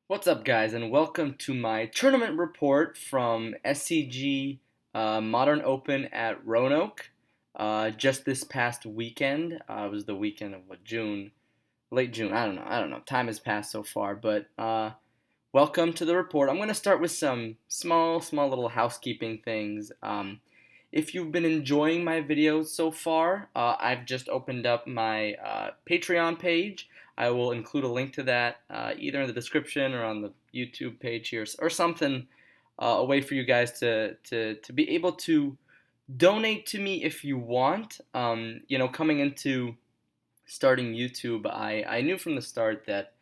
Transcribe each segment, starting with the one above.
What's up, guys, and welcome to my tournament report from SCG Modern Open at Roanoke. Just this past weekend, it was the weekend of June, late June. I don't know. Time has passed so far, but welcome to the report. I'm going to start with some small little housekeeping things. If you've been enjoying my videos so far, I've just opened up my Patreon page. I will include a link to that either in the description or on the YouTube page here or something, a way for you guys to be able to donate to me if you want. Coming into starting YouTube, I knew from the start that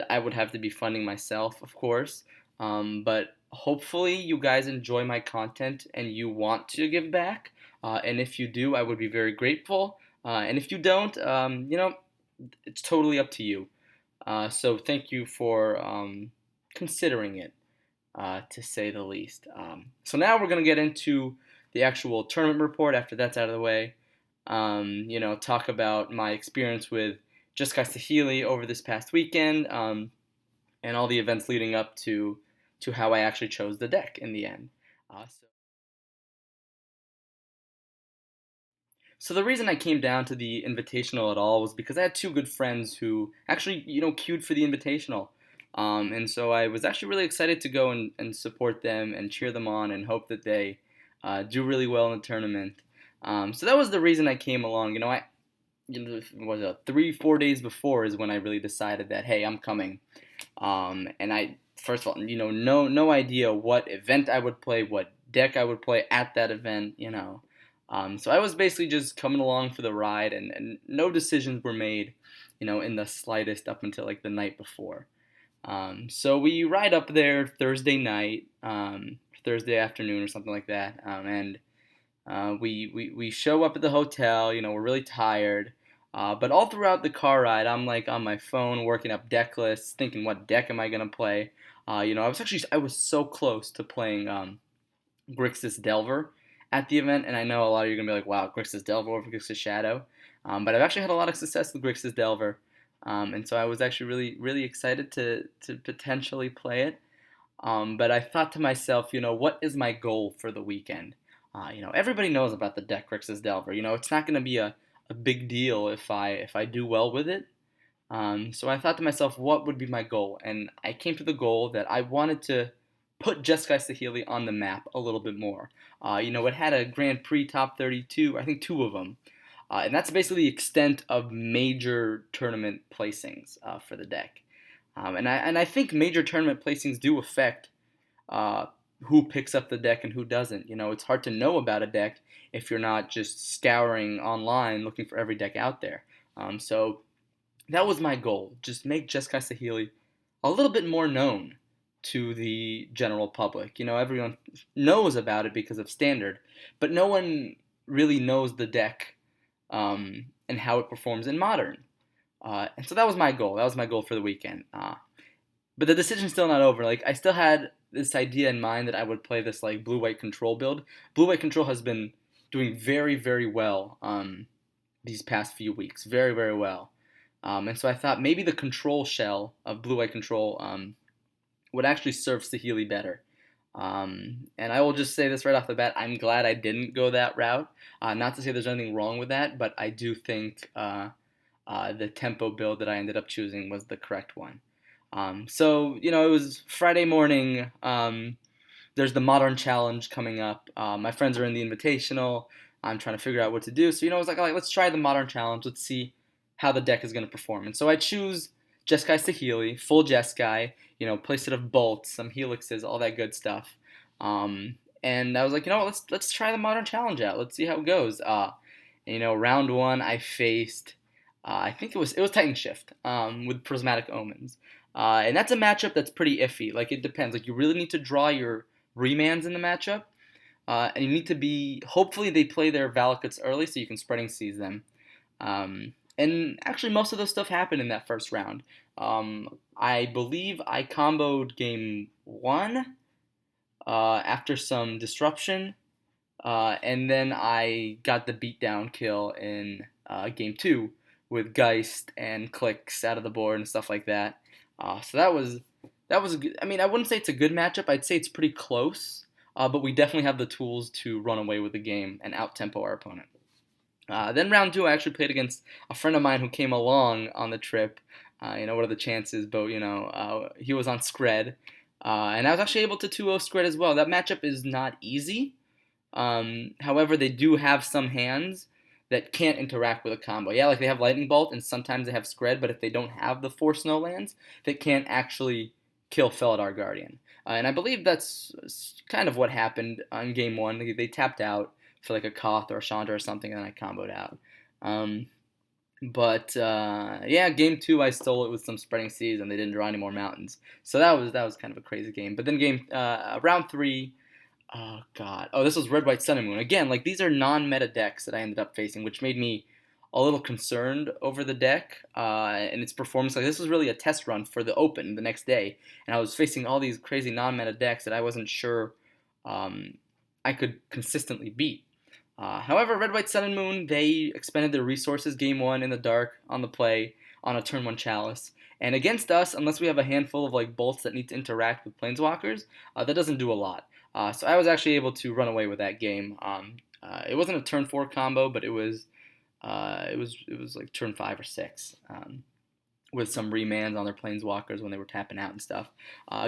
I would have to be funding myself, of course. But hopefully you guys enjoy my content and you want to give back. And if you do, I would be very grateful. And if you don't, it's totally up to you. So thank you for considering it, to say the least. So now we're going to get into the actual tournament report after that's out of the way. Talk about my experience with Jeskai Saheeli over this past weekend, and all the events leading up to how I actually chose the deck in the end. So the reason I came down to the Invitational at all was because I had two good friends who actually, queued for the Invitational. And so I was actually really excited to go and support them and cheer them on and hope that they do really well in the tournament. So that was the reason I came along. Was it 3-4 days before is when I really decided that, hey, I'm coming. And I, first of all, no idea what event I would play, what deck I would play at that event. So I was basically just coming along for the ride, and no decisions were made, in the slightest up until like the night before. So we ride up there Thursday night, Thursday afternoon or something like that, and we show up at the hotel. We're really tired. But all throughout the car ride, I'm like on my phone working up deck lists, thinking what deck am I gonna play. I was so close to playing Grixis Delver at the event, and I know a lot of you are gonna be like, "Wow, Grixis Delver over Grixis Shadow," but I've actually had a lot of success with Grixis Delver, and so I was actually really excited to potentially play it. But I thought to myself, what is my goal for the weekend? Everybody knows about the deck Grixis Delver. It's not gonna be a big deal if I do well with it. So I thought to myself, what would be my goal? And I came to the goal that I wanted to put Jeskai Saheeli on the map a little bit more. It had a Grand Prix top 32, I think two of them. And that's basically the extent of major tournament placings for the deck. And I think major tournament placings do affect uh, who picks up the deck and who doesn't. It's hard to know about a deck if you're not just scouring online looking for every deck out there. So that was my goal. Just make Jeskai Saheeli a little bit more known to the general public. Everyone knows about it because of Standard, but no one really knows the deck, and how it performs in Modern. And so that was my goal. That was my goal for the weekend. But the decision's still not over. Like, I still had this idea in mind that I would play this like blue-white control build. Blue-white control has been doing very well these past few weeks. Very well. And so I thought maybe the control shell of blue-white control would actually serve Saheeli better. And I will just say this right off the bat, I'm glad I didn't go that route. Not to say there's anything wrong with that, but I do think the tempo build that I ended up choosing was the correct one. It was Friday morning. There's the Modern Challenge coming up. My friends are in the Invitational. I'm trying to figure out what to do. So, I was like, all right, let's try the Modern Challenge. Let's see how the deck is going to perform. And so I choose Jeskai Saheeli, full Jeskai, play set of bolts, some helixes, all that good stuff. And I was like, let's try the Modern Challenge out. Let's see how it goes. Round one, I faced, I think it was Titan Shift with Prismatic Omens. And that's a matchup that's pretty iffy. Like, it depends. Like, you really need to draw your remands in the matchup. And you need to be, hopefully they play their Valakuts early so you can Spreading Seas them. And actually, most of those stuff happened in that first round. I believe I comboed game one after some disruption, and then I got the beatdown kill in game two with Geist and clicks out of the board and stuff like that. So that was a good, I mean, I wouldn't say it's a good matchup. I'd say it's pretty close, but we definitely have the tools to run away with the game and out tempo our opponent. Then round two, I actually played against a friend of mine who came along on the trip. What are the chances? But he was on Scred, and I was actually able to 2-0 Scred as well. That matchup is not easy. However, they do have some hands that can't interact with a combo. Yeah, like they have Lightning Bolt, and sometimes they have Scred, but if they don't have the 4 snow lands, they can't actually kill Felidar Guardian. And I believe that's kind of what happened on game one. They tapped out for like a Koth or a Chandra or something, and then I comboed out. Um, but game two I stole it with some spreading seas, and they didn't draw any more mountains. So that was kind of a crazy game. But then round three, oh god, this was Red White Sun and Moon again. Like these are non-meta decks that I ended up facing, which made me a little concerned over the deck and its performance. Like this was really a test run for the Open the next day, and I was facing all these crazy non-meta decks that I wasn't sure um, I could consistently beat. However, Red, White, Sun, and Moon, they expended their resources game one in the dark on the play on a turn one chalice. And against us, unless we have a handful of like bolts that need to interact with planeswalkers, that doesn't do a lot. So I was actually able to run away with that game. It wasn't a turn four combo, but it was like turn 5 or 6. With some remands on their planeswalkers when they were tapping out and stuff.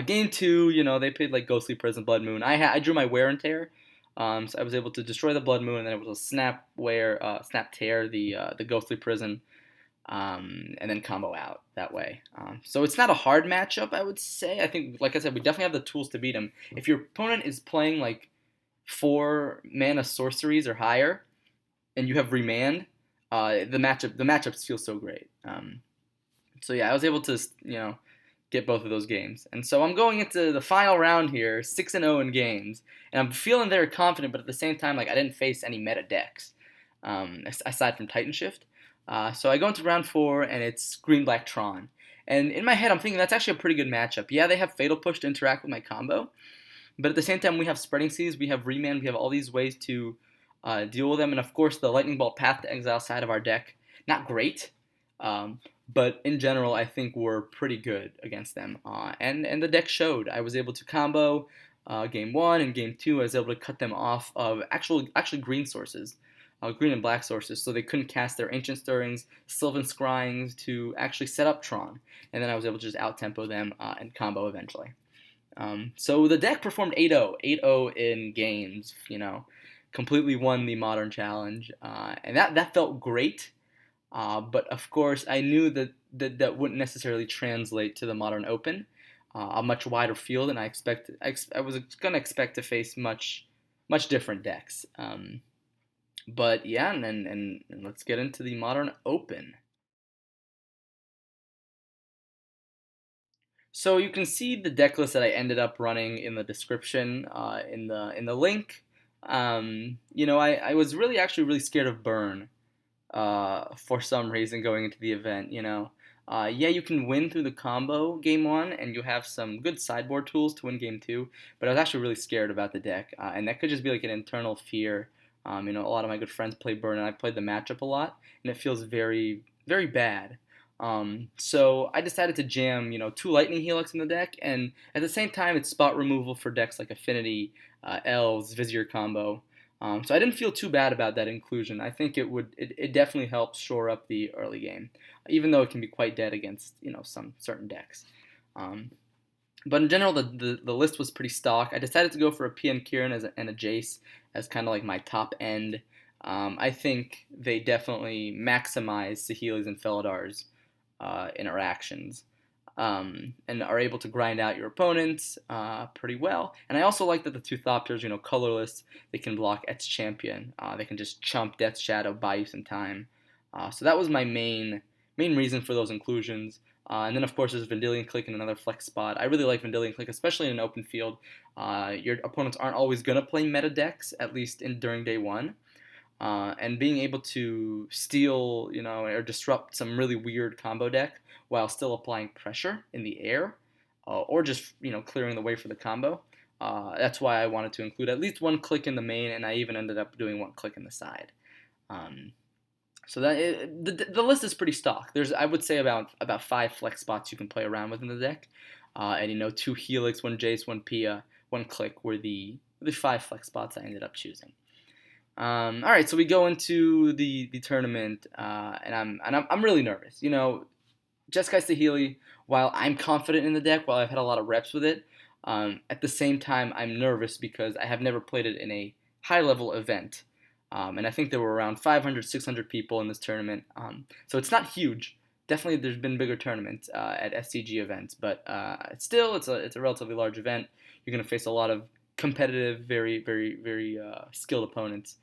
Game two, they played like Ghostly Prison, Blood Moon. I drew my Wear and Tear, so I was able to destroy the Blood Moon, and then it was a Snap Tear the Ghostly Prison, and then combo out that way. So it's not a hard matchup, I would say. I think, like I said, we definitely have the tools to beat him. If your opponent is playing like 4 mana sorceries or higher, and you have remand, the matchups feel so great. So yeah, I was able to get both of those games, and so I'm going into the final round here, 6-0 in games, and I'm feeling very confident. But at the same time, like I didn't face any meta decks aside from Titan Shift. So I go into round four, and it's Green Black Tron, and in my head I'm thinking that's actually a pretty good matchup. Yeah, they have Fatal Push to interact with my combo, but at the same time we have Spreading Seas, we have Remand, we have all these ways to deal with them, and of course the Lightning Bolt Path to Exile side of our deck, not great. But in general, I think we're pretty good against them. And the deck showed. I was able to combo game one and game two. I was able to cut them off of actually green sources, green and black sources, so they couldn't cast their Ancient Stirrings, Sylvan Scryings to actually set up Tron. And then I was able to just out tempo them and combo eventually. So the deck performed 8-0, 8-0 in games. Completely won the Modern Challenge, and that felt great. But of course, I knew that wouldn't necessarily translate to the Modern Open, a much wider field, and I was gonna expect to face much different decks. But yeah, and let's get into the Modern Open. So you can see the deck list that I ended up running in the description, in the link. I was really scared of burn for some reason going into the event. Yeah, you can win through the combo game one, and you have some good sideboard tools to win game two. But I was actually really scared about the deck, and that could just be like an internal fear. A lot of my good friends play burn, and I played the matchup a lot, and it feels very, very bad. So I decided to jam, 2 Lightning Helix in the deck, and at the same time, it's spot removal for decks like Affinity, Elves, Vizier combo. So I didn't feel too bad about that inclusion. I think it definitely helps shore up the early game, even though it can be quite dead against some certain decks. But in general, the list was pretty stock. I decided to go for a PM Kirin and a Jace as kind of like my top end. I think they definitely maximize Saheeli's and Felidar's interactions, and are able to grind out your opponents pretty well. And I also like that the 2 Thopters, colorless, they can block Et's Champion. They can just chump Death's Shadow, buy you some time. So that was my main reason for those inclusions. And then, of course, there's Vendilion Click in another flex spot. I really like Vendilion Click, especially in an open field. Your opponents aren't always going to play meta decks, at least during day one. And being able to steal, or disrupt some really weird combo deck while still applying pressure in the air, or just, clearing the way for the combo. That's why I wanted to include at least 1 click in the main, and I even ended up doing 1 click in the side. So the list is pretty stock. There's, I would say, about 5 flex spots you can play around with in the deck. and 2 Helix, 1 Jace, 1 Pia, 1 Click were the 5 flex spots I ended up choosing. All right, so we go into the tournament, and I'm really nervous. Jeskai Saheeli, while I'm confident in the deck, while I've had a lot of reps with it, at the same time I'm nervous because I have never played it in a high level event. And I think there were around 500, 600 people in this tournament. So it's not huge. Definitely, there's been bigger tournaments at SCG events, but still, it's a relatively large event. You're going to face a lot of competitive, very, very, very skilled opponents.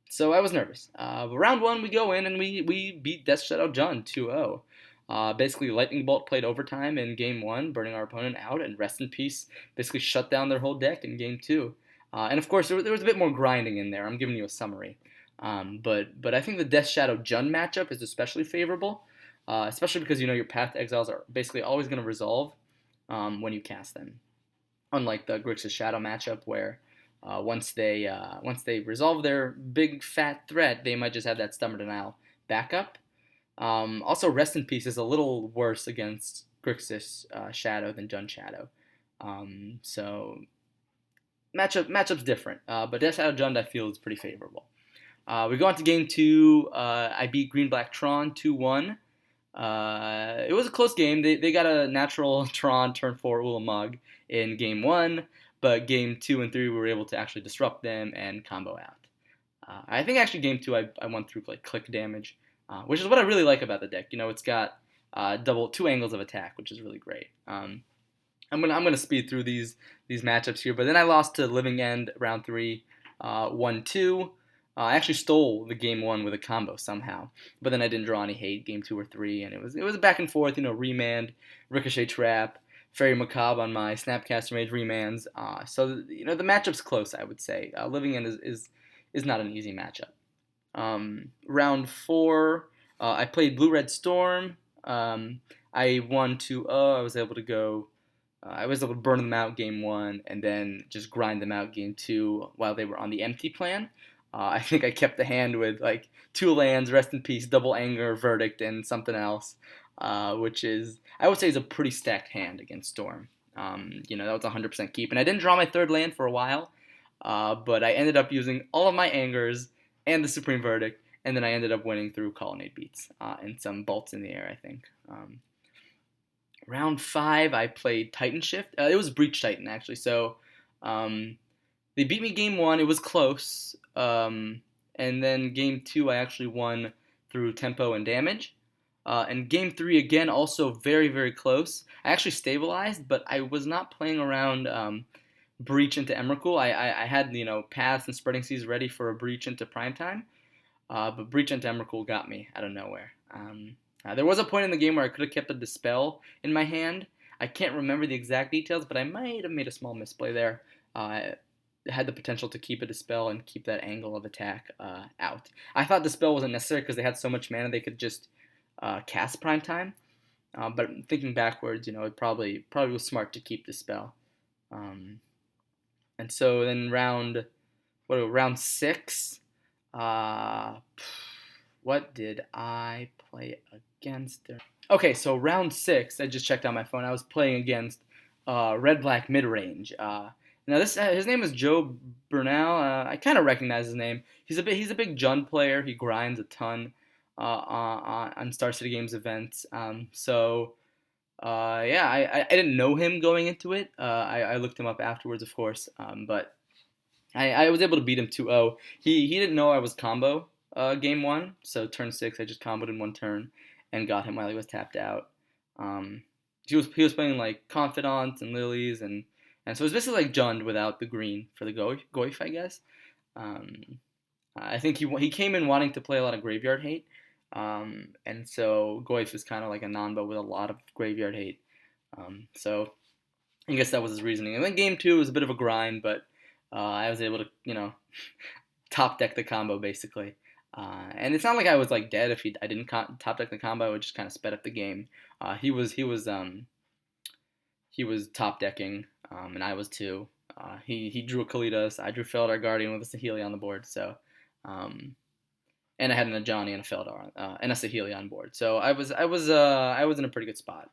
So I was nervous. But round one, we go in and we beat Death Shadow Jund 2-0. Basically, Lightning Bolt played overtime in game one, burning our opponent out, and Rest in Peace basically shut down their whole deck in game two. And of course, there was a bit more grinding in there. I'm giving you a summary. But I think the Death Shadow Jund matchup is especially favorable, especially because your Path to Exiles are basically always going to resolve when you cast them. Unlike the Grixis Shadow matchup, where once they resolve their big fat threat, they might just have that Stubborn Denial backup. Also, Rest in Peace is a little worse against Grixis Shadow than Jund Shadow. So matchup's different, but Death Shadow Jund I feel is pretty favorable. We go on to game two. I beat Green Black Tron 2-1. It was a close game. They got a natural Tron turn 4 Ulamog in game one, but game 2 and 3 we were able to actually disrupt them and combo out. I think actually game 2 I won through like click damage, which is what I really like about the deck. It's got two angles of attack, which is really great. I'm gonna speed through these matchups here, but then I lost to Living End round 3, 1-2. I actually stole the game 1 with a combo somehow, but then I didn't draw any hate game 2 or 3, and it was back and forth. Remand, Ricochet Trap, Fairy Macabre on my Snapcaster Mage remands. So the matchup's close, I would say. Living End is not an easy matchup. Round 4, I played Blue Red Storm. I won 2-0. I was able to burn them out game 1 and then just grind them out game 2 while they were on the empty plan. I think I kept the hand with like 2 lands, Rest in Peace, Double Anger, Verdict, and something else, which I would say is a pretty stacked hand against Storm. That was 100% keep, and I didn't draw my 3rd land for a while, but I ended up using all of my Angers and the Supreme Verdict, and then I ended up winning through Colonnade Beats and some Bolts in the Air, I think. Round 5, I played Titan Shift. It was Breach Titan, actually, so they beat me game 1. It was close. And then game 2, I actually won through tempo and damage. And game 3, again, also very, very close. I actually stabilized, but I was not playing around Breach into Emrakul. I had, Paths and Spreading Seas ready for a Breach into Primetime. But Breach into Emrakul got me out of nowhere. There was a point in the game where I could have kept a Dispel in my hand. I can't remember the exact details, but I might have made a small misplay there. It had the potential to keep a Dispel and keep that angle of attack out. I thought Dispel wasn't necessary because they had so much mana they could just cast Primetime. But thinking backwards, it probably was smart to keep Dispel. And so then round 6, what did I play against there? Okay, so round 6, I just checked on my phone. I was playing against Red Black Midrange. Now his name is Joe Bernal. I kind of recognize his name. He's a big Jund player. He grinds a ton on Star City Games events. I didn't know him going into it. I looked him up afterwards, of course. But I was able to beat him 2-0. He didn't know I was combo game 1, so turn 6 I just comboed in 1 turn and got him while he was tapped out. He was playing like Confidant and Lilies and so it was basically like Jund without the green for the Goyf, I guess. I think he came in wanting to play a lot of Graveyard Hate, and so Goyf is kind of like a non-bo with a lot of Graveyard Hate. So I guess that was his reasoning. And then game 2 was a bit of a grind, but I was able to top deck the combo basically. And it's not like I was like dead if I didn't top deck the combo. I would just kind of sped up the game. He was top decking, and I was too. He drew a Kalitas. I drew Feldar Guardian with a Saheeli on the board. So, and I had an Ajani and a Feldar and a Saheeli on board. So I was in a pretty good spot.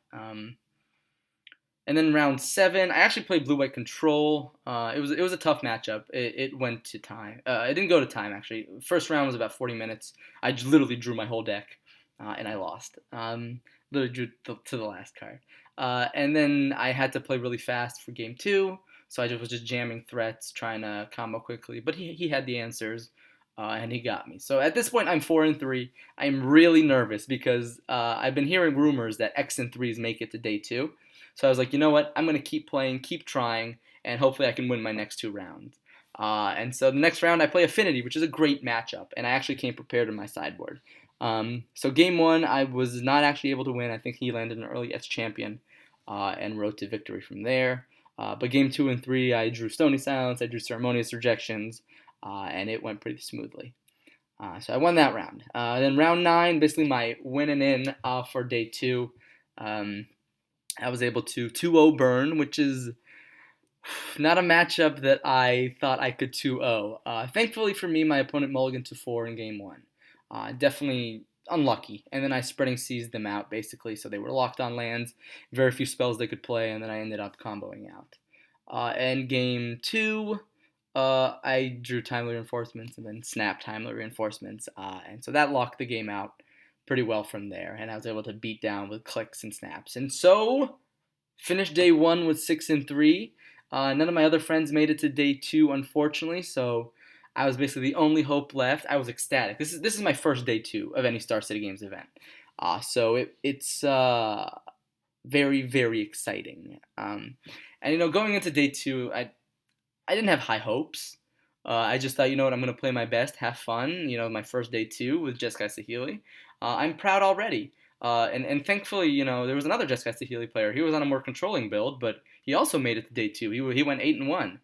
And then round 7, I actually played blue white control. It was a tough matchup. It went to time. It didn't go to time actually. First round was about 40 minutes. I literally drew my whole deck, and I lost. Literally drew to the last card. And then I had to play really fast for game 2. So I was just jamming threats, trying to combo quickly. But he had the answers, and he got me. So at this point, I'm 4-3. I'm really nervous because I've been hearing rumors that X and 3s make it to day 2. So I was like, you know what? I'm going to keep playing, keep trying, and hopefully I can win my next 2 rounds. And so the next round I play Affinity, which is a great matchup, and I actually came prepared in my sideboard. So game 1, I was not actually able to win. I think he landed an early S champion, and rode to victory from there. But game 2 and 3, I drew Stony Silence, I drew Ceremonious Rejections, and it went pretty smoothly. So I won that round. Then round 9, basically my winning in for day 2. I was able to 2-0 burn, which is not a matchup that I thought I could 2-0. Thankfully for me, my opponent mulliganed to 4 in game 1. Definitely unlucky. And then I spreading seized them out, basically, so they were locked on lands, very few spells they could play, and then I ended up comboing out. And game 2, I drew Timely Reinforcements and then snapped Timely Reinforcements, and so that locked the game out pretty well from there, and I was able to beat down with clicks and snaps. And so, finished day 1 with 6-3. None of my other friends made it to day 2, unfortunately, so I was basically the only hope left. I was ecstatic. This is my first day 2 of any Star City Games event, so it's very, very exciting. And going into day 2, I didn't have high hopes. I just thought, you know what, I'm going to play my best, have fun. My first day 2 with Jeskai Saheeli. I'm proud already. And thankfully, there was another Jeskai Saheeli player. He was on a more controlling build, but he also made it to day 2. He went 8-1.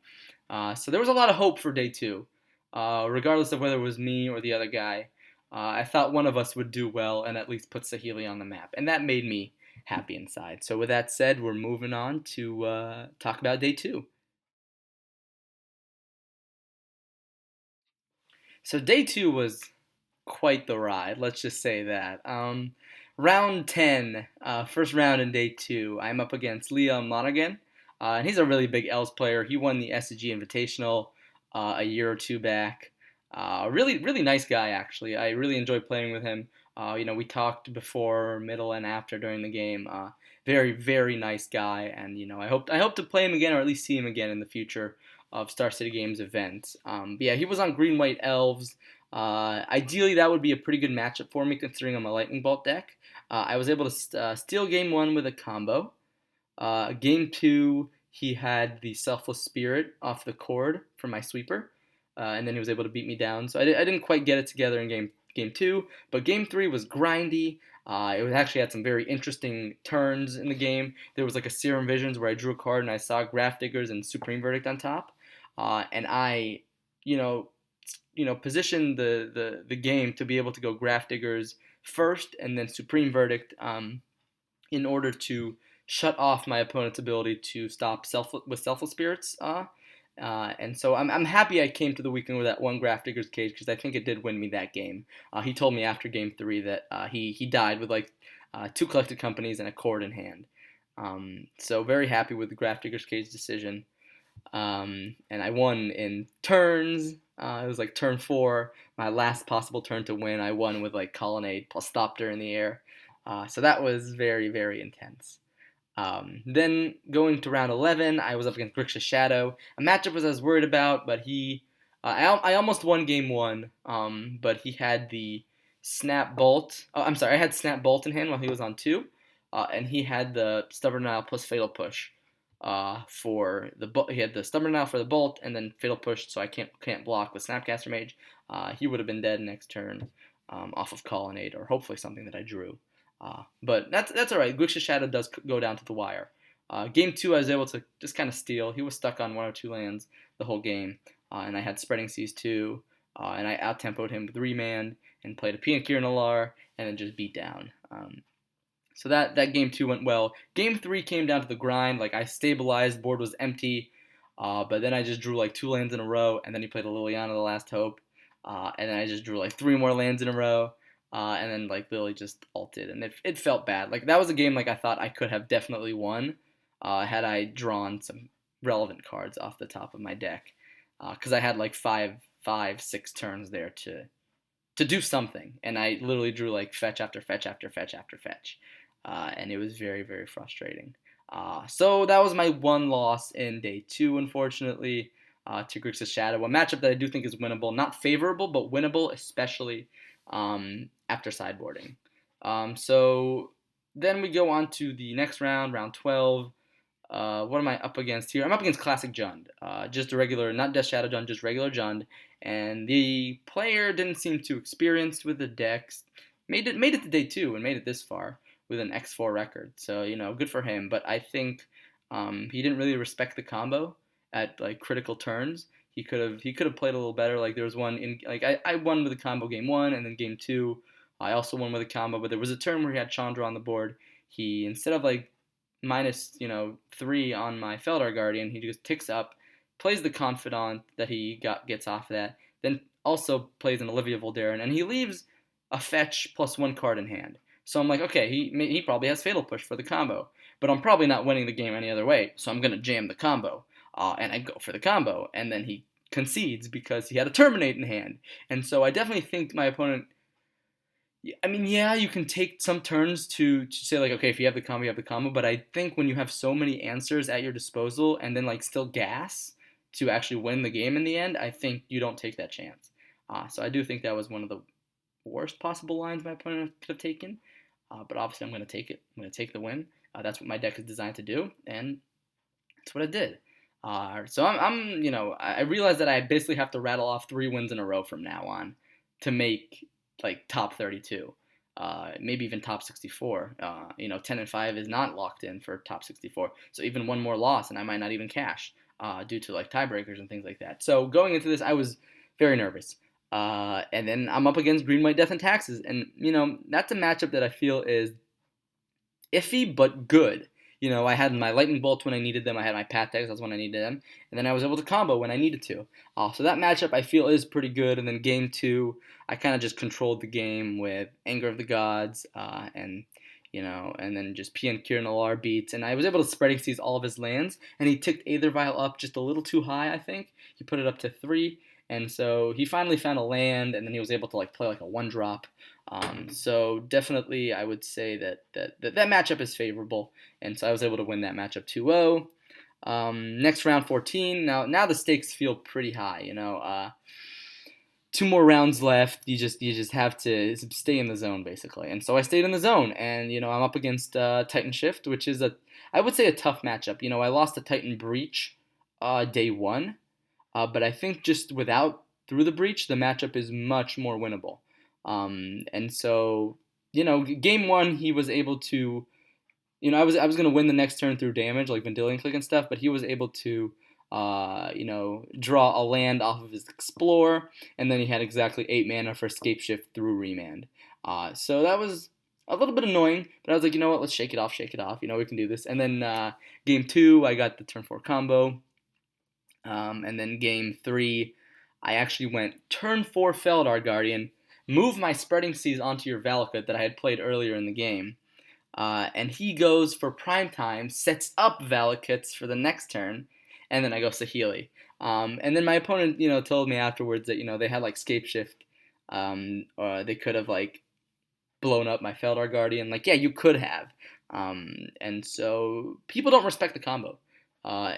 So there was a lot of hope for day 2, regardless of whether it was me or the other guy. I thought one of us would do well and at least put Saheeli on the map, and that made me happy inside. So with that said, we're moving on to talk about day 2. So day 2 was quite the ride. Let's just say that. Round 10, first round in day 2, I'm up against Liam Monaghan. And he's a really big L's player. He won the SCG Invitational a year or 2 back. Really, really nice guy, actually. I really enjoyed playing with him. We talked before, middle, and after during the game. Very, very nice guy, and I hope to play him again, or at least see him again in the future of Star City Games events. But yeah, he was on Green White Elves. Ideally, that would be a pretty good matchup for me, considering I'm a Lightning Bolt deck. I was able to steal game 1 with a combo. Game 2, he had the Selfless Spirit off the cord for my sweeper, and then he was able to beat me down. So I didn't quite get it together in game 2, but game 3 was grindy. It actually had some very interesting turns in the game. There was like a Serum Visions where I drew a card and I saw Graph Diggers and Supreme Verdict on top, and I, you know, positioned the game to be able to go Graph Diggers first and then Supreme Verdict, in order to shut off my opponent's ability to stop Selfless Spirits. And so I'm happy I came to the weekend with that one Graph Digger's Cage, because I think it did win me that game. He told me after game 3 that he died with like 2 Collected Companies and a cord in hand. So very happy with the Graph Digger's Cage decision. And I won in turns. It was like turn 4, my last possible turn to win. I won with like Colonnade plus Thopter in the air. So that was very, very intense. Then going to round 11, I was up against Grixis Shadow. A matchup I was worried about, but I almost won game 1, but he had the Snap Bolt. Oh, I'm sorry, I had Snap Bolt in hand while he was on 2, and he had the Stubborn Denial plus Fatal Push. He had the Stubborn Denial for the Bolt, and then Fatal Push, so I can't block with Snapcaster Mage. He would have been dead next turn, off of Colonnade, or hopefully something that I drew. But that's all right. Grixis Shadow does go down to the wire. Game 2, I was able to just kind of steal. He was stuck on 1 or 2 lands the whole game, and I had Spreading Seas 2, and I out-tempoed him with Remand and played a Piankir Nalar, and then just beat down. So that game 2 went well. Game 3 came down to the grind. Like, I stabilized, board was empty, but then I just drew like 2 lands in a row, and then he played a Liliana, the Last Hope, and then I just drew like 3 more lands in a row. And then like Lily just ulted, and it felt bad. Like, that was a game like I thought I could have definitely won. had I drawn some relevant cards off the top of my deck, because I had like five, 6 turns there to do something, and I literally drew like fetch after fetch after fetch after fetch, and it was very, very frustrating. So that was my one loss in day two, unfortunately, to Grixis Shadow, a matchup that I do think is winnable, not favorable, but winnable, especially after sideboarding. So then we go on to the next round, round 12. What am I up against here? I'm up against Classic Jund, just a regular, not Death Shadow Jund, just regular Jund. And the player didn't seem too experienced with the decks. Made it to day two and made it this far with an X4 record. So good for him. But I think he didn't really respect the combo at like critical turns. He could have played a little better. Like there was one in like I won with a combo game one, and then game two I also won with a combo. But there was a turn where he had Chandra on the board. He, instead of like minus 3 on my Feldar Guardian, he just ticks up, plays the Confidant that he gets off of that, then also plays an Olivia Voldaren, and he leaves a fetch plus 1 card in hand. So I'm like, okay, he probably has Fatal Push for the combo, but I'm probably not winning the game any other way, so I'm gonna jam the combo, and I go for the combo, and then he concedes because he had a Terminate in hand, and so I definitely think my opponent. I mean, yeah, you can take some turns to say like, okay, if you have the combo, you have the combo. But I think when you have so many answers at your disposal and then like still gas to actually win the game in the end, I think you don't take that chance. So I do think that was one of the worst possible lines my opponent could have taken. But obviously, I'm going to take it. I'm going to take the win. That's what my deck is designed to do, and that's what I did. So I realize that I basically have to rattle off 3 wins in a row from now on to make like top 32, maybe even top 64. 10-5 is not locked in for top 64. So even one more loss, and I might not even cash due to like tiebreakers and things like that. So going into this, I was very nervous. And then I'm up against Green White Death and Taxes, and that's a matchup that I feel is iffy but good. I had my lightning bolts when I needed them. I had my path decks, that's when I needed them, and then I was able to combo when I needed to. So that matchup I feel is pretty good. And then game two, I kind of just controlled the game with Anger of the Gods, and then just PN Kiran Alar beats, and I was able to spreading seize all of his lands, and he ticked Aether Vial up just a little too high. I think he put it up to 3, and so he finally found a land, and then he was able to like play like a 1-drop. So definitely, I would say that matchup is favorable, and so I was able to win that matchup 2-0. Next round 14. Now the stakes feel pretty high. 2 more rounds left. You just have to stay in the zone basically, and so I stayed in the zone, and I'm up against Titan Shift, which is I would say a tough matchup. I lost to Titan Breach day one, but I think just without through the breach, the matchup is much more winnable. And so, game one, he was able to, I was going to win the next turn through damage, like Vendilion Click and stuff, but he was able to, draw a land off of his Explore, and then he had exactly 8 mana for Scape Shift through Remand. So that was a little bit annoying, but I was like, you know what, let's shake it off. We can do this. And then game two, I got the turn 4 combo. And then game 3, I actually went turn 4 Feldar Guardian, move my Spreading Seas onto your Valakut that I had played earlier in the game, and he goes for prime time, sets up Valakuts for the next turn, and then I go Saheeli. And then my opponent, told me afterwards that they had like Scape Shift, or they could have like blown up my Feldar Guardian. Like, yeah, you could have. And so people don't respect the combo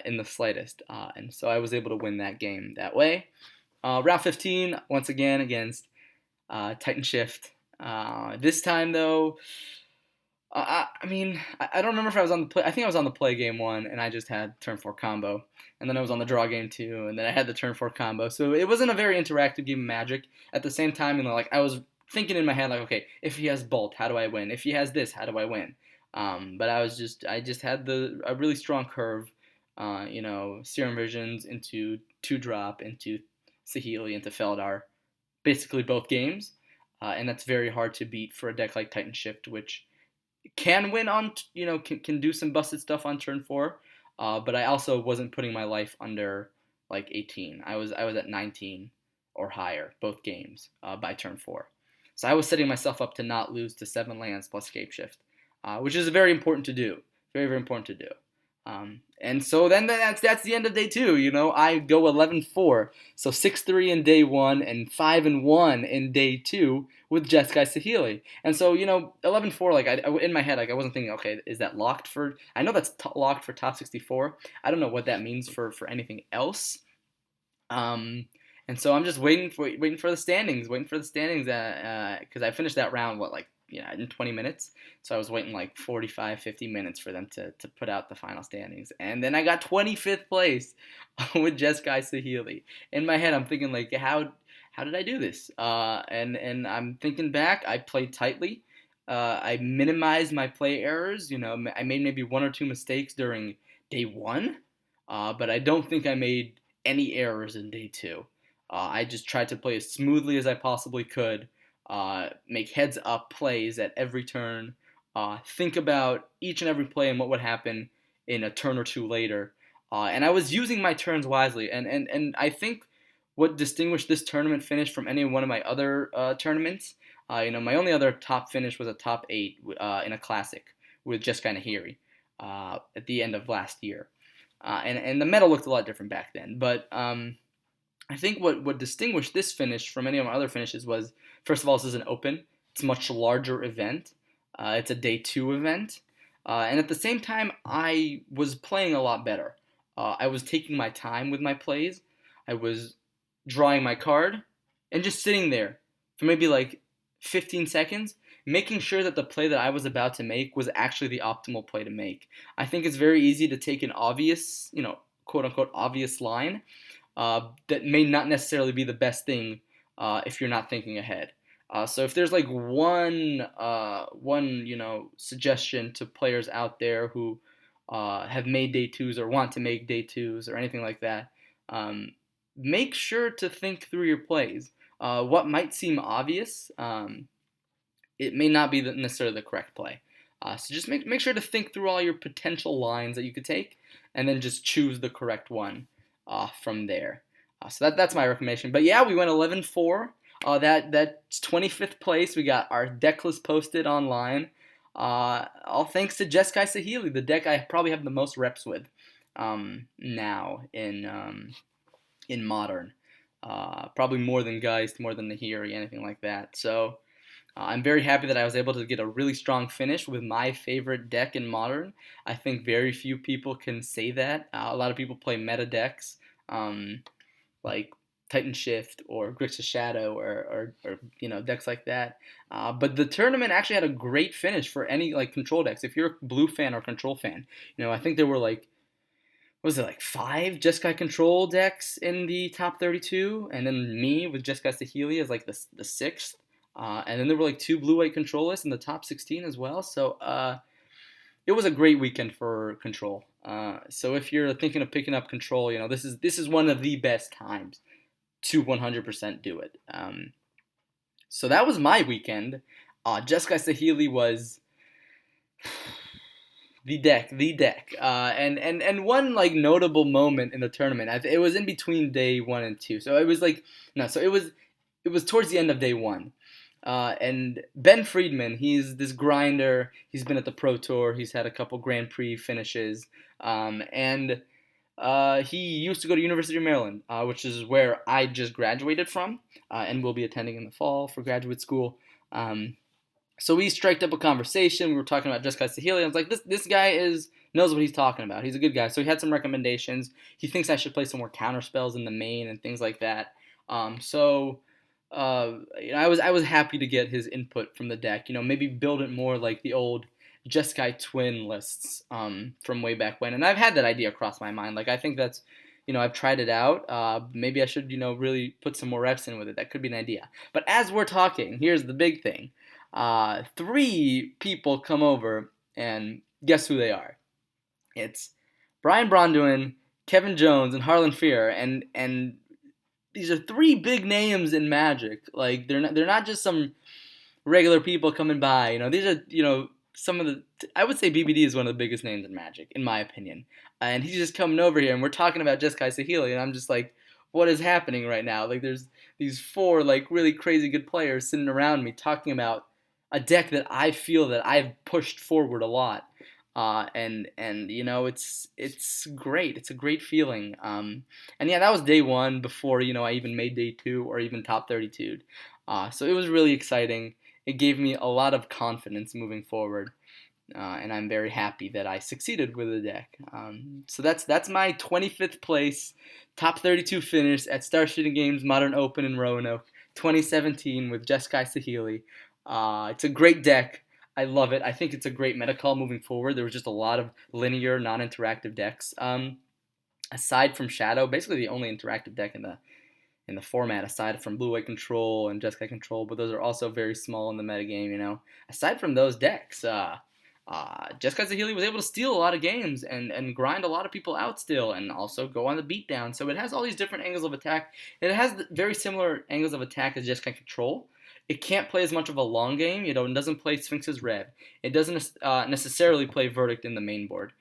in the slightest. And so I was able to win that game that way. Round 15, once again, against Titan Shift. This time, though, I don't remember if I was on the play. I think I was on the play game 1, and I just had turn 4 combo. And then I was on the draw game 2, and then I had the turn 4 combo. So it wasn't a very interactive game of Magic. At the same time, I was thinking in my head, like, okay, if he has Bolt, how do I win? If he has this, how do I win? But I just had a really strong curve. Serum Visions into 2-drop, into Saheeli, into Feldar, basically both games. And that's very hard to beat for a deck like Titan Shift, which can win on, can do some busted stuff on turn 4. But I also wasn't putting my life under like 18. I was at 19 or higher both games by turn 4. So I was setting myself up to not lose to 7 lands plus Scape Shift, which is very important to do. Very, very important to do. And so then that's the end of day two. I go 11-4, so 6-3 in day one and 5-1 in day two with Jeskai Saheeli. And so 11-4, like in my head, like I wasn't thinking, okay, is that locked for? I know that's locked for top 64. I don't know what that means for anything else. And so I'm just waiting for the standings, because I finished that round in 20 minutes. So I was waiting like 45, 50 minutes for them to put out the final standings. And then I got 25th place with Jeskai Saheeli. In my head, I'm thinking like, how did I do this? And I'm thinking back, I played tightly. I minimized my play errors. I made maybe one or two mistakes during day one, but I don't think I made any errors in day two. I just tried to play as smoothly as I possibly could, make heads up plays at every turn, think about each and every play and what would happen in a turn or two later. And I was using my turns wisely. And I think what distinguished this tournament finish from any one of my other tournaments, my only other top finish was a top 8 in a classic with Jeskai Saheeli at the end of last year. And the medal looked a lot different back then. But I think what distinguished this finish from any of my other finishes was, first of all, this is an open. It's a much larger event. It's a day 2 event. And at the same time, I was playing a lot better. I was taking my time with my plays. I was drawing my card and just sitting there for maybe like 15 seconds, making sure that the play that I was about to make was actually the optimal play to make. I think it's very easy to take an obvious, quote unquote, obvious line that may not necessarily be the best thing if you're not thinking ahead. So if there's like one suggestion to players out there who have made day 2s or want to make day 2s or anything like that, make sure to think through your plays. What might seem obvious, it may not be necessarily the correct play. So just make sure to think through all your potential lines that you could take, and then just choose the correct one from there. So that's my recommendation. But yeah, we went 11-4. That's 25th place. We got our deck list posted online. All thanks to Jeskai Saheeli, the deck I probably have the most reps with now in Modern. Probably more than Geist, more than Nahiri, anything like that. So I'm very happy that I was able to get a really strong finish with my favorite deck in Modern. I think very few people can say that. A lot of people play meta decks, like Titan Shift or Grixis Shadow or decks like that. But the tournament actually had a great finish for any like control decks. If you're a blue fan or control fan, I think there were like, what was it, like 5 Jeskai control decks in the top 32, and then me with Jeskai Saheeli as like the 6th. And then there were like 2 blue-white control lists in the top 16 as well. So it was a great weekend for control. So if you're thinking of picking up control, this is one of the best times to 100% do it. So that was my weekend. Jeskai Saheeli was the deck. And one like notable moment in the tournament, it was in between day 1 and 2. So it was like it was towards the end of day 1. And Ben Friedman, he's this grinder. He's been at the Pro Tour. He's had a couple Grand Prix finishes. And he used to go to University of Maryland, which is where I just graduated from, and will be attending in the fall for graduate school. So we striked up a conversation. We were talking about Jeskai Saheeli. I was like, this guy knows what he's talking about. He's a good guy. So he had some recommendations. He thinks I should play some more counter spells in the main and things like that. I was happy to get his input from the deck. Maybe build it more like the old Jeskai twin lists from way back when. And I've had that idea cross my mind. Like I think that's, I've tried it out. Maybe I should, really put some more reps in with it. That could be an idea. But as we're talking, here's the big thing. 3 people come over, and guess who they are? It's Brian Bronduin, Kevin Jones, and Harlan Fear, and these are 3 big names in Magic. Like they're not just some regular people coming by. These are some of the. I would say BBD is one of the biggest names in Magic, in my opinion. And he's just coming over here, and we're talking about Jeskai Saheeli, and I'm just like, what is happening right now? Like there's these 4 like really crazy good players sitting around me talking about a deck that I feel that I've pushed forward a lot. and it's great. It's a great feeling. And yeah, that was day one before I even made day two or even top 32. So it was really exciting. It gave me a lot of confidence moving forward. And I'm very happy that I succeeded with the deck. So that's my 25th place, top 32 finish at Star Shooting Games Modern Open in Roanoke, 2017 with Jeskai Saheeli. It's a great deck. I love it. I think it's a great meta call moving forward. There was just a lot of linear, non-interactive decks. Aside from Shadow, basically the only interactive deck in the format, aside from Blue White Control and Jeskai Control, but those are also very small in the metagame. Aside from those decks, Jeskai Saheeli was able to steal a lot of games and grind a lot of people out still, and also go on the beatdown. So it has all these different angles of attack. It has very similar angles of attack as Jeskai Control. It can't play as much of a long game. It doesn't play Sphinx's Rev. It doesn't necessarily play Verdict in the main board.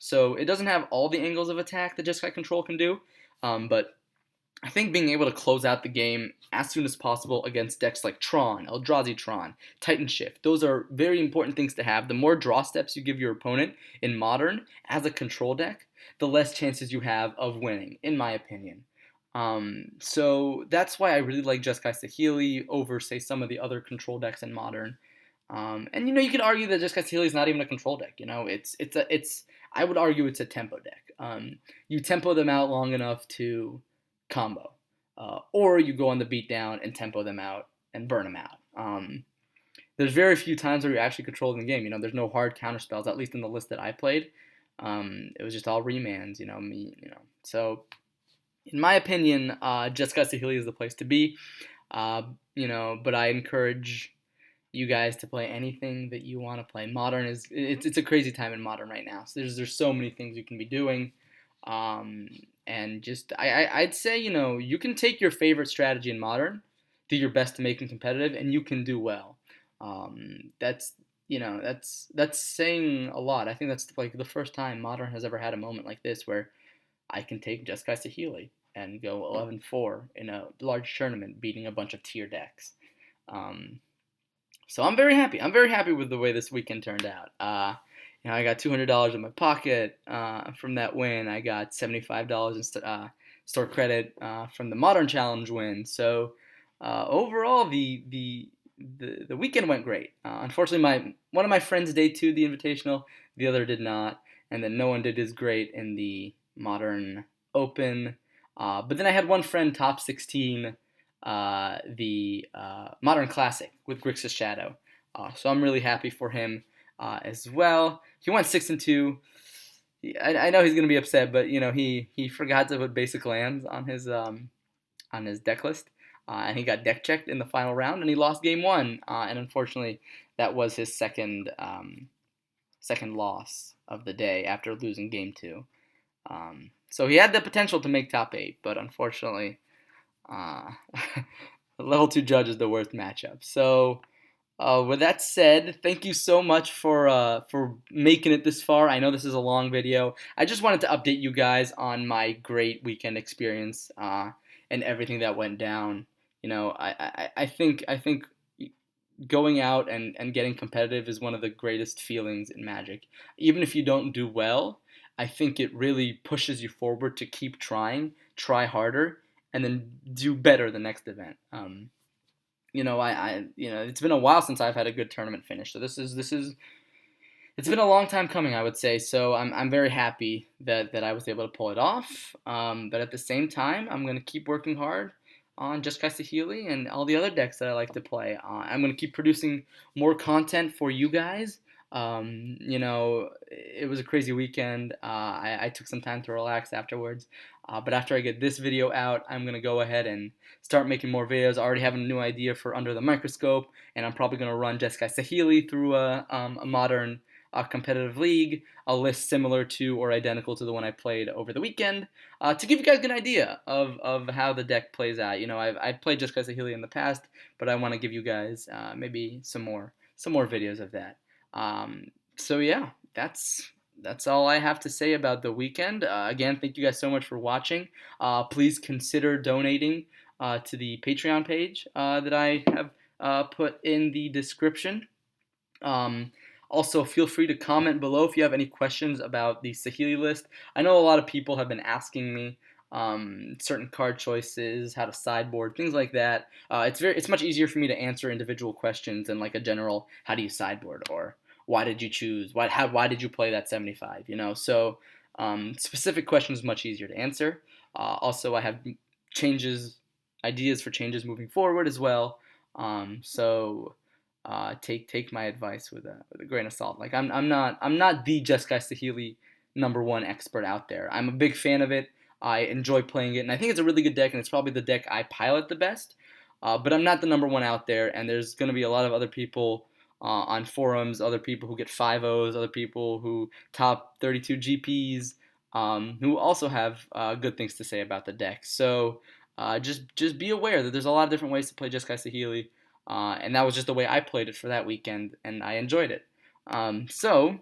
So it doesn't have all the angles of attack that Jeskai Control can do. But I think being able to close out the game as soon as possible against decks like Tron, Eldrazi Tron, Titan Shift, those are very important things to have. The more draw steps you give your opponent in Modern as a control deck, the less chances you have of winning, in my opinion. So that's why I really like Jeskai Saheeli over, say, some of the other control decks in Modern. And you could argue that Jeskai Saheeli is not even a control deck. I would argue it's a tempo deck. You tempo them out long enough to combo, or you go on the beatdown and tempo them out and burn them out. There's very few times where you're actually controlling the game. There's no hard counter spells, at least in the list that I played. It was just all remands. So in my opinion, Jeskai Saheeli is the place to be. But I encourage you guys to play anything that you want to play. Modern it's a crazy time in Modern right now. So there's so many things you can be doing. And just I'd say you can take your favorite strategy in Modern, do your best to make it competitive, and you can do well. That's saying a lot. I think that's like the first time Modern has ever had a moment like this where I can take Jeskai Saheeli and go 11-4 in a large tournament, beating a bunch of tier decks. So I'm very happy. I'm very happy with the way this weekend turned out. I got $200 in my pocket from that win. I got $75 in store credit from the Modern Challenge win. So overall, the weekend went great. Unfortunately, one of my friends day two the Invitational, the other did not, and then no one did as great in the Modern Open. But then I had one friend top 16 the Modern Classic with Grixis Shadow. So I'm really happy for him as well. He went 6-2. I know he's gonna be upset, but he forgot to put basic lands on his deck list, and he got deck checked in the final round, and he lost game one. And unfortunately, that was his second loss of the day after losing game two. So he had the potential to make top 8, but unfortunately, the level 2 judge is the worst matchup. So with that said, thank you so much for making it this far. I know this is a long video. I just wanted to update you guys on my great weekend experience and everything that went down. I think going out and getting competitive is one of the greatest feelings in Magic. Even if you don't do well, I think it really pushes you forward to keep trying, try harder, and then do better the next event. It's been a while since I've had a good tournament finish. So it's been a long time coming, I would say. So I'm very happy that I was able to pull it off. But at the same time, I'm gonna keep working hard on Jeskai Saheeli and all the other decks that I like to play. I'm gonna keep producing more content for you guys. It was a crazy weekend. I took some time to relax afterwards. But after I get this video out, I'm going to go ahead and start making more videos. I already have a new idea for Under the Microscope, and I'm probably going to run Jeskai Saheeli through a modern competitive league, a list similar to or identical to the one I played over the weekend, to give you guys an idea of how the deck plays out. I've played Jeskai Saheeli in the past, but I want to give you guys maybe some more videos of that. So yeah, that's all I have to say about the weekend. Again, thank you guys so much for watching. Please consider donating to the Patreon page that I have put in the description. Also, feel free to comment below if you have any questions about the Saheeli list. I know a lot of people have been asking me certain card choices, how to sideboard, things like that. It's much easier for me to answer individual questions than like a general how do you sideboard or why did you choose why did you play that 75, you know. So specific questions much easier to answer. Also, I have changes, ideas for changes moving forward as well. Take my advice with a grain of salt. Like I'm not the Jeskai Saheeli #1 expert out there. I'm a big fan of it. I enjoy playing it, and I think it's a really good deck, and it's probably the deck I pilot the best. But I'm not the #1 out there, and there's going to be a lot of other people on forums, other people who get 5.0s, other people who top 32 GPs, who also have good things to say about the deck. So just be aware that there's a lot of different ways to play Jeskai Saheeli, and that was just the way I played it for that weekend, and I enjoyed it. So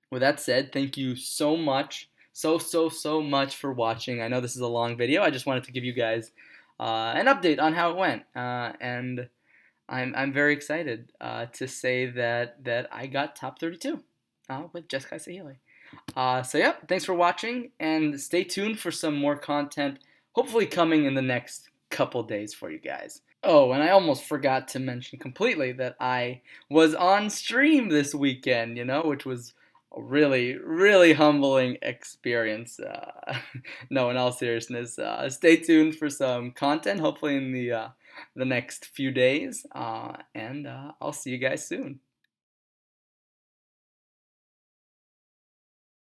with that said, thank you so much, so much for watching. I know this is a long video. I just wanted to give you guys an update on how it went, and I'm very excited to say that I got top 32 with Jeskai Saheeli. So yeah, thanks for watching, and stay tuned for some more content, hopefully coming in the next couple days for you guys. Oh, and I almost forgot to mention completely that I was on stream this weekend, you know, which was a really, really humbling experience. No, in all seriousness, stay tuned for some content, hopefully in the next few days, and I'll see you guys soon.